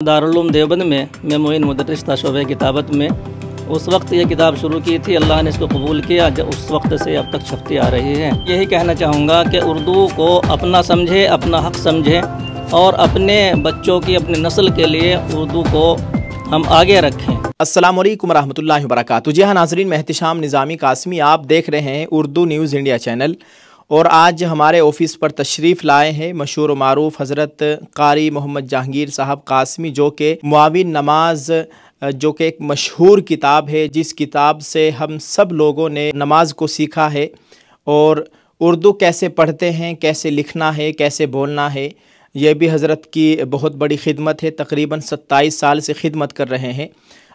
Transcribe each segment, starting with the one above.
दारुल देवबंद में मैं मोइन मुदर्रिस था शोबे किताबत में। उस वक्त ये किताब शुरू की थी, अल्लाह ने इसको कबूल किया, जब उस वक्त से अब तक छपती आ रही है। यही कहना चाहूँगा कि उर्दू को अपना समझे, अपना हक़ समझे और अपने बच्चों की, अपनी नस्ल के लिए उर्दू को हम आगे रखें। अस्सलाम वालेकुम रहमतुल्लाहि व बरकातुहू। जी हाँ नाज़रीन, मैं एहतिशाम निज़ामी कासमी, आप देख रहे हैं उर्दू न्यूज़ इंडिया चैनल। और आज हमारे ऑफ़िस पर तशरीफ़ लाए हैं मशहूर मारूफ़ हज़रत कारी मोहम्मद जहांगीर साहब कासमी, जो कि मुआविन नमाज, जो कि एक मशहूर किताब है, जिस किताब से हम सब लोगों ने नमाज को सीखा है और उर्दू कैसे पढ़ते हैं, कैसे लिखना है, कैसे बोलना है। ये भी हज़रत की बहुत बड़ी खिदमत है, तकरीबन 27 साल से खिदमत कर रहे हैं।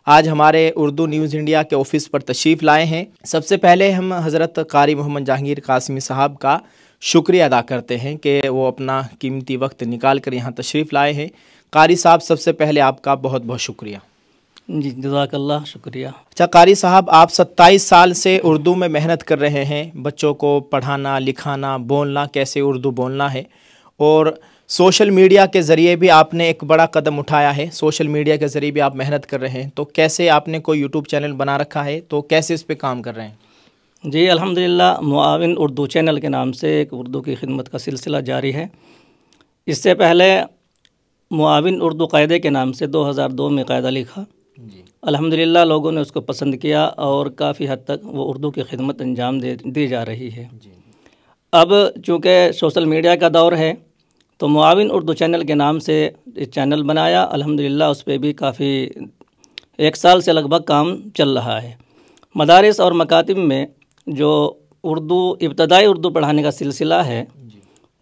आज हमारे उर्दू न्यूज़ इंडिया के ऑफ़िस पर तशरीफ़ लाए हैं। सबसे पहले हम हज़रत कारी मोहम्मद जहांगीर कासमी साहब का शुक्रिया अदा करते हैं कि वो अपना कीमती वक्त निकाल कर यहाँ तशरीफ़ लाए हैं। कारी साहब, सबसे पहले आपका बहुत बहुत शुक्रिया। जी, जज़ाकल्लाह, शुक्रिया। अच्छा कारी साहब, आप 27 साल से उर्दू में मेहनत कर रहे हैं, बच्चों को पढ़ाना, लिखाना, बोलना, कैसे उर्दू बोलना है। और सोशल मीडिया के ज़रिए भी आपने एक बड़ा कदम उठाया है, सोशल मीडिया के ज़रिए भी आप मेहनत कर रहे हैं। तो कैसे आपने कोई यूट्यूब चैनल बना रखा है, तो कैसे इस पे काम कर रहे हैं? जी अल्हम्दुलिल्लाह, मुआविन उर्दू चैनल के नाम से एक उर्दू की खिदमत का सिलसिला जारी है। इससे पहले मुआविन उर्दू कायदे के नाम से 2002 में कायदा लिखा। अल्हम्दुलिल्लाह लोगों ने उसको पसंद किया और काफ़ी हद तक वो उर्दू की खिदमत अंजाम दी जा रही है। अब चूँकि सोशल मीडिया का दौर है, तो मुआविन उर्दू चैनल के नाम से इस चैनल बनाया। अल्हम्दुलिल्लाह उस पर भी काफ़ी 1 साल से लगभग काम चल रहा है। मदारिस और मकातिब में जो उर्दू, इब्तदाई उर्दू पढ़ाने का सिलसिला है,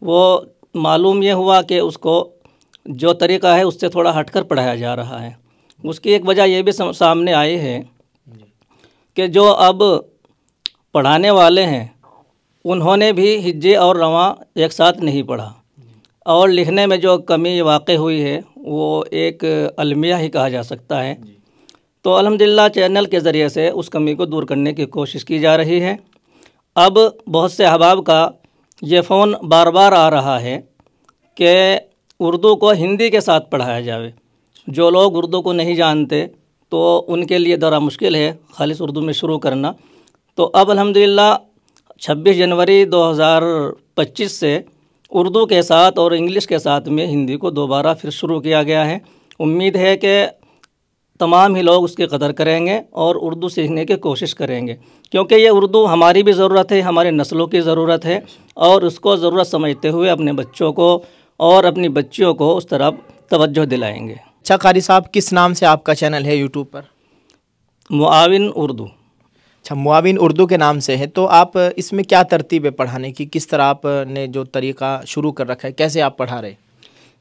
वो मालूम ये हुआ कि उसको जो तरीक़ा है उससे थोड़ा हटकर पढ़ाया जा रहा है। उसकी एक वजह ये भी सामने आई है कि जो अब पढ़ाने वाले हैं उन्होंने भी हिज्जे और रवां एक साथ नहीं पढ़ा, और लिखने में जो कमी वाक़ई हुई है वो एक अलमिया ही कहा जा सकता है। तो अल्हम्दुलिल्लाह चैनल के ज़रिए से उस कमी को दूर करने की कोशिश की जा रही है। अब बहुत से अहबाब का ये फ़ोन बार बार आ रहा है कि उर्दू को हिंदी के साथ पढ़ाया जाए। जो लोग उर्दू को नहीं जानते तो उनके लिए ज़रा मुश्किल है खालिस उर्दू में शुरू करना। तो अब अल्हम्दुलिल्लाह 26 जनवरी 2025 से उर्दू के साथ और इंग्लिश के साथ में हिंदी को दोबारा फिर शुरू किया गया है। उम्मीद है कि तमाम ही लोग उसकी कदर करेंगे और उर्दू सीखने की कोशिश करेंगे, क्योंकि ये उर्दू हमारी भी ज़रूरत है, हमारे नस्लों की ज़रूरत है, और उसको ज़रूरत समझते हुए अपने बच्चों को और अपनी बच्चियों को उस तरफ तवज्जो दिलाएंगे। अच्छा कारी साहब, किस नाम से आपका चैनल है यूट्यूब पर? मुआविन उर्दू। अच्छा, मुआविन उर्दू के नाम से है। तो आप इसमें क्या तरतीब है पढ़ाने की, किस तरह आपने जो तरीक़ा शुरू कर रखा है, कैसे आप पढ़ा रहे?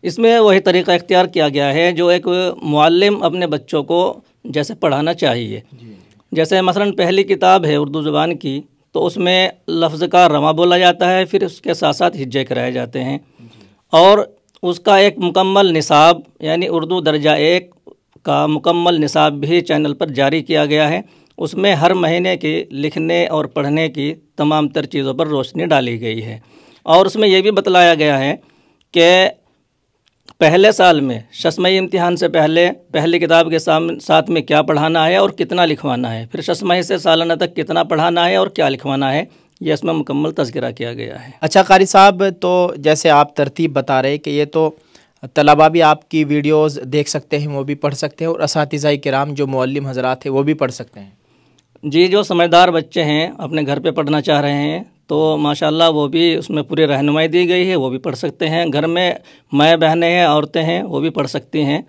इसमें वही तरीक़ा इख्तियार किया गया है जो एक मुअल्लिम अपने बच्चों को जैसे पढ़ाना चाहिए। जैसे मसलन पहली किताब है उर्दू ज़ुबान की, तो उसमें लफ्ज़ का रवां बोला जाता है, फिर उसके साथ साथ हिज्जे कराए जाते हैं, और उसका एक मुकम्मल निसाब यानी उर्दू दर्जा 1 का मुकम्मल निसाब भी चैनल पर जारी किया गया है। उसमें हर महीने की लिखने और पढ़ने की तमाम तर चीज़ों पर रोशनी डाली गई है। और उसमें यह भी बतलाया गया है कि पहले साल में शशमई इम्तिहान से पहले पहली किताब के साथ में क्या पढ़ाना है और कितना लिखवाना है, फिर शशमई से सालाना तक कितना पढ़ाना है और क्या लिखवाना है, ये इसमें मुकम्मल तज़किरा किया गया है। अच्छा कारी साहब, तो जैसे आप तरतीब बता रहे कि ये तो तलबा भी आपकी वीडियोस देख सकते हैं, वो भी पढ़ सकते हैं, और असातिज़ा किराम जो मुअल्लिम हज़रात हैं वो भी पढ़ सकते हैं। जी, जो समझदार बच्चे हैं अपने घर पे पढ़ना चाह रहे हैं तो माशाल्लाह वो भी उसमें पूरी रहनुमाई दी गई है, वो भी पढ़ सकते हैं। घर में माएँ बहनें हैं, औरतें हैं, वो भी पढ़ सकती हैं।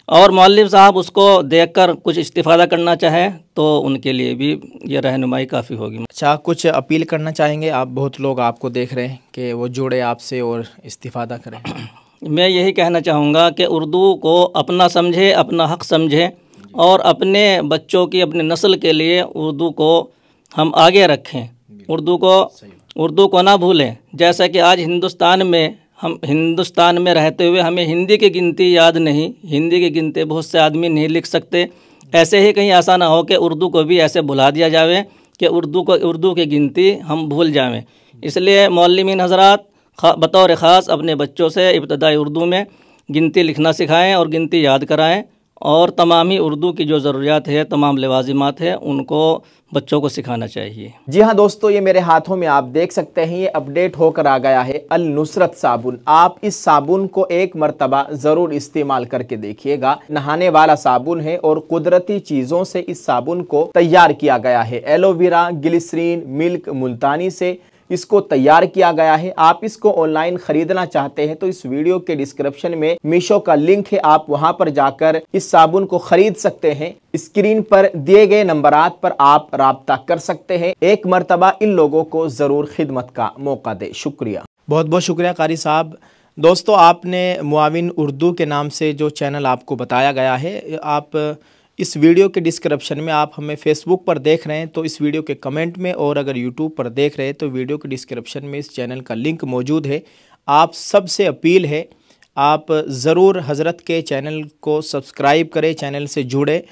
और मुअल्लिम साहब उसको देखकर कुछ इस्तिफ़ादा करना चाहें तो उनके लिए भी ये रहनुमाई काफ़ी होगी। अच्छा, कुछ अपील करना चाहेंगे आप? बहुत लोग आपको देख रहे हैं कि वो जुड़े आपसे और इस्तिफ़ादा करें। मैं यही कहना चाहूँगा कि उर्दू को अपना समझे, अपना हक़ समझे और अपने बच्चों की, अपने नस्ल के लिए उर्दू को हम आगे रखें। उर्दू को ना भूलें। जैसा कि आज हिंदुस्तान में रहते हुए हमें हिंदी की गिनती याद नहीं, हिंदी की गिनती बहुत से आदमी नहीं लिख सकते। ऐसे ही कहीं ऐसा ना हो कि उर्दू को भी ऐसे भुला दिया जाए कि उर्दू की गिनती हम भूल जाएं। इसलिए मुअल्लिमीन हज़रात बतौर ख़ास अपने बच्चों से इब्तदाई उर्दू में गिनती लिखना सिखाएं और गिनती याद कराएं, और तमामी उर्दू की जो ज़रूरियात है, तमाम लवाजिमात है, उनको बच्चों को सिखाना चाहिए। जी हाँ दोस्तों, ये मेरे हाथों में आप देख सकते हैं, ये अपडेट होकर आ गया है अल नुसरत साबुन। आप इस साबुन को एक मर्तबा ज़रूर इस्तेमाल करके देखिएगा। नहाने वाला साबुन है और कुदरती चीज़ों से इस साबुन को तैयार किया गया है। एलोवेरा, ग्लिसरीन, मिल्क, मुल्तानी से इसको तैयार किया गया है। आप इसको ऑनलाइन खरीदना चाहते हैं तो इस वीडियो के डिस्क्रिप्शन में मीशो का लिंक है, आप वहां पर जाकर इस साबुन को खरीद सकते हैं। स्क्रीन पर दिए गए नंबरात पर आप राब्ता कर सकते हैं। एक मर्तबा इन लोगों को जरूर खिदमत का मौका दे। शुक्रिया, बहुत बहुत शुक्रिया कारी साहब। दोस्तों, आपने मुआविन उर्दू के नाम से जो चैनल आपको बताया गया है, आप इस वीडियो के डिस्क्रिप्शन में, आप हमें फेसबुक पर देख रहे हैं तो इस वीडियो के कमेंट में, और अगर यूट्यूब पर देख रहे हैं तो वीडियो के डिस्क्रिप्शन में इस चैनल का लिंक मौजूद है। आप सबसे अपील है, आप ज़रूर हज़रत के चैनल को सब्सक्राइब करें, चैनल से जुड़े,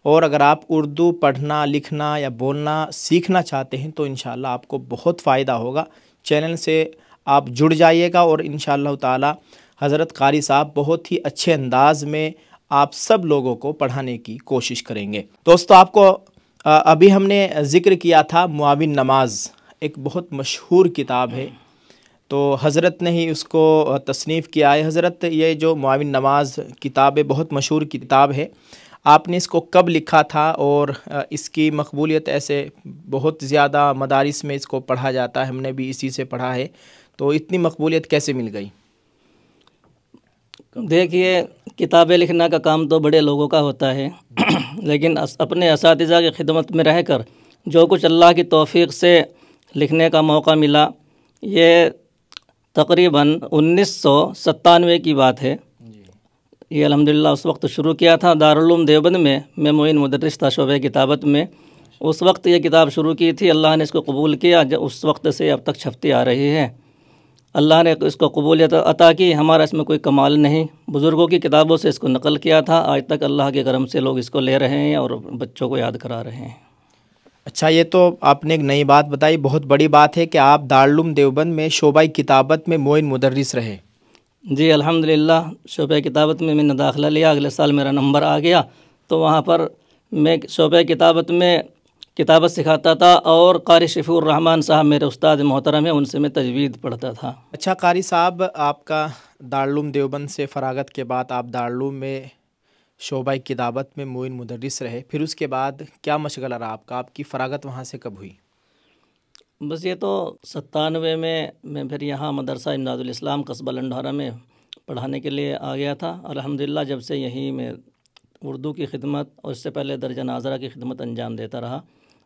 और अगर आप उर्दू पढ़ना, लिखना या बोलना सीखना चाहते हैं तो इंशाअल्लाह आपको बहुत फ़ायदा होगा। चैनल से आप जुड़ जाइएगा और इंशाअल्लाह ताला हज़रत कारी साहब बहुत ही अच्छे अंदाज में आप सब लोगों को पढ़ाने की कोशिश करेंगे। दोस्तों, आपको अभी हमने ज़िक्र किया था मुआविन नमाज, एक बहुत मशहूर किताब है, तो हज़रत ने ही उसको तसनीफ़ किया है। हज़रत, ये जो मुआविन नमाज किताब है, बहुत मशहूर किताब है। आपने इसको कब लिखा था और इसकी मकबूलियत ऐसे बहुत ज़्यादा मदारिस में इसको पढ़ा जाता है, हमने भी इसी से पढ़ा है, तो इतनी मकबूलियत कैसे मिल गई? देखिए, किताबें लिखने का काम तो बड़े लोगों का होता है लेकिन अपने असातिज़ा की खिदमत में रहकर जो कुछ अल्लाह की तौफीक से लिखने का मौका मिला, ये तकरीबन 1997 की बात है। ये अल्हम्दुलिल्लाह उस वक्त शुरू किया था दारुल उलूम देवबंद में। मैं मोइन मुदर्रिस था शोबे किताबत में। उस वक्त ये किताब शुरू की थी, अल्लाह ने इसको कबूल किया। उस वक्त से अब तक छपती आ रही है। अल्लाह ने इसको कबूलियत अता की। हमारा इसमें कोई कमाल नहीं, बुज़ुर्गों की किताबों से इसको नकल किया था। आज तक अल्लाह के करम से लोग इसको ले रहे हैं और बच्चों को याद करा रहे हैं। अच्छा, ये तो आपने एक नई बात बताई, बहुत बड़ी बात है कि आप दारुल उलूम देवबंद में शोबा किताबत में मोइन मुदर्रिस रहे। जी अल्हम्दुलिल्लाह, शोबे किताबत में मैंने दाखिला लिया। अगले साल मेरा नंबर आ गया तो वहाँ पर मैं शोबे किताबत में किताबत सिखाता था, और कारी शफीउर रहमान साहब मेरे उस्ताद मोहतरम हैं, उनसे मैं तजवीद पढ़ता था। अच्छा कारी साहब, आपका दारुल उलूम देवबंद से फ़रागत के बाद आप दारुल उलूम में शोबा किताबत में मोइन मुदर्रिस रहे, फिर उसके बाद क्या मशगला रहा आपका? आपकी फ़रागत वहाँ से कब हुई? बस ये तो 97 में मैं फिर यहाँ मदरसा इमदादुल इस्लाम कस्बा लंढौरा में पढ़ाने के लिए आ गया था। अल्हम्दुलिल्लाह जब से यहीं मैं उर्दू की खिदमत, और इससे पहले दर्जा नाज़रा की खिदमत अंजाम देता रहा।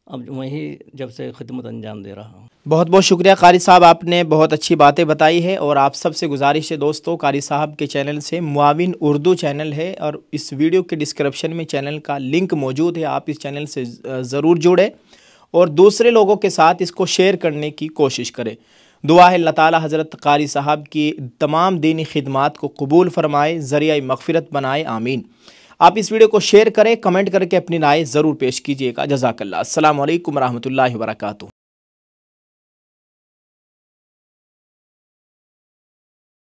अब वहीं जब से खिदमत अंजाम दे रहा हूँ। बहुत बहुत शुक्रिया कारी साहब, आपने बहुत अच्छी बातें बताई है। और आप सबसे गुजारिश है दोस्तों, कारी साहब के चैनल से, मुआविन उर्दू चैनल है, और इस वीडियो के डिस्क्रिप्शन में चैनल का लिंक मौजूद है। आप इस चैनल से ज़रूर जुड़े और दूसरे लोगों के साथ इसको शेयर करने की कोशिश करें। दुआ है अल्लाह ताला हज़रत कारी साहब की तमाम दीनी खिदमात को कबूल फरमाए, ज़रिया मग़फ़िरत बनाए, आमीन। आप इस वीडियो को शेयर करें, कमेंट करके अपनी राय ज़रूर पेश कीजिएगा। जज़ाकल्लाह। अस्सलामु अलैकुम रहमतुल्लाहि व बरकातुहू।